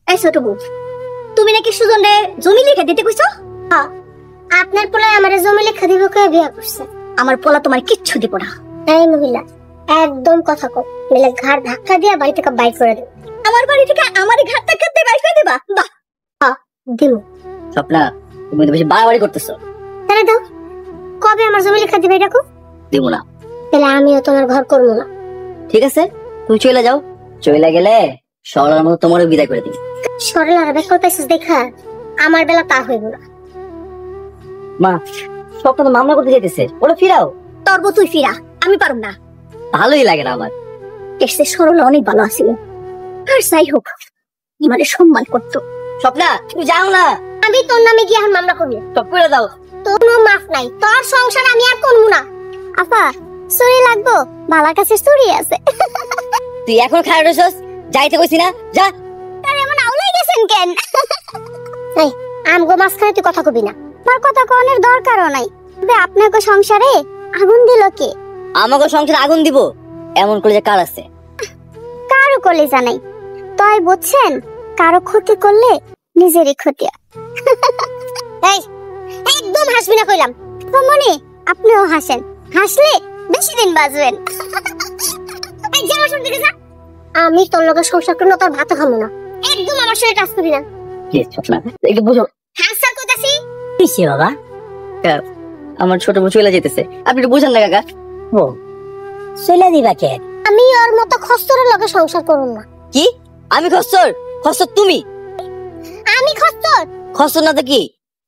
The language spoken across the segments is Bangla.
এই ছোট বউ, তুমি নাকি সুজনরে জমি লিখে দিতে কইছো? হ্যাঁ, আপনার পোলা আমারে জমি লিখে দিব কয়ে বিয়া করছে। আমার পোলা তোমার কিচ্ছু দিব না। এই মহিলা একদম কথা কও, নইলে ঘাড় ধাক্কা দিয়া বাড়ি থেকে বাইর করে দেব। আমার বাড়ি থেকে আমারই ঘাট থেকে বাইর করে দেবা? বাহ, হ্যাঁ দিব। স্বপ্না, তুমি তো বেশি বাড়াবাড়ি করতেছো। তাহলে দাও, কবে আমার জমি লিখে দিবে এটা কও? দিব না। তাহলে আমিও তোমার ঘর করবো না। ঠিক আছে, তুমি চলে যাও। চলে গেলে সরলার মতো তোমারও বিদায় করে দিবি। সরল আর বের করতেছিস দেখা, আমার বেলা তা হইব না। মা, স্বপ্ন তো মামলা করতে যেতেছে, ওরা ফিরাও। তোর বউ তুই ফিরা, আমি পারুম না। ভালোই লাগে না আমার। এসে সরল অনেক ভালো আছিল, আর যাই হোক মানে সম্মান করতো। স্বপ্না, তুমি যাও না। আমি তোর নামে গিয়ে আর মামলা করবি? সব করে দাও। তোর কোনো মাফ নাই, তোর সংসার আমি আর করবো না। আপা, চুরি লাগবো? বালার কাছে চুরি আছে। তুই এখন খারাপ রয়েছস, যাইতে কইছি না, যা। তার এমন আউলাই গেছেন কেন? এই আমগো মাঝখানে তুই কথা কবি না। আমার কথা কোনের দরকারও নাই। তবে আপনাকে সংসারে আগুন দিল কে? আমাকে সংসারে আগুন দিব এমন করে যে কার আছে? কারো কলেজা নাই। তাই বুঝছেন, কারো ক্ষতি করলে নিজেরই ক্ষতি। এই একদম হাসবি না কইলাম। তো মনে আপনিও হাসেন, হাসলে বেশি দিন বাঁচবেন। এই যা আমার সঙ্গে যা। আমি তোর লগে সংসার করব না, তোর ভাত খাবো না। একদম আমার সাথে টাচ করি না। কি স্বপ্না, একটু বুঝো। হ্যাঁ স্যার কইতাছি। কিসে বাবা? আমার ছোট বউ চলে যেতেছে, আপনি একটু বুঝেন না কাকা। ও চলে দিবা কে? আমি ওর মতো খস্তরের লগে সংসার করব না। কি? আমি খস্তর? খস্তর তুমি? আমি খস্তর? খস্তর না তো কি?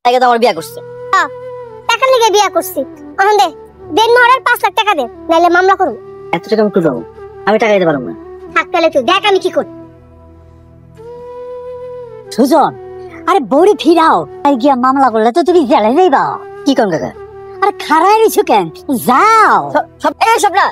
তাকে তো আমার বিয়া করছে। টাকা লেগে বিয়া করছি। এখন দে, দেন মহারাজ 5 লাখ টাকা দে, নাইলে মামলা করব। এত টাকা আমি দেবো? আমি টাকা দিতে পারবো না। থাক তাহলে তুই দেখ আমি কি করি। সুজন, আরে বড়ি ফিরাও, আর গিয়া মামলা করলে তো তুমি জেলে যাইবা। কি কোন কাকা? আরে খারাই রইছো কেন? যাও। সব এই স্বপ্না,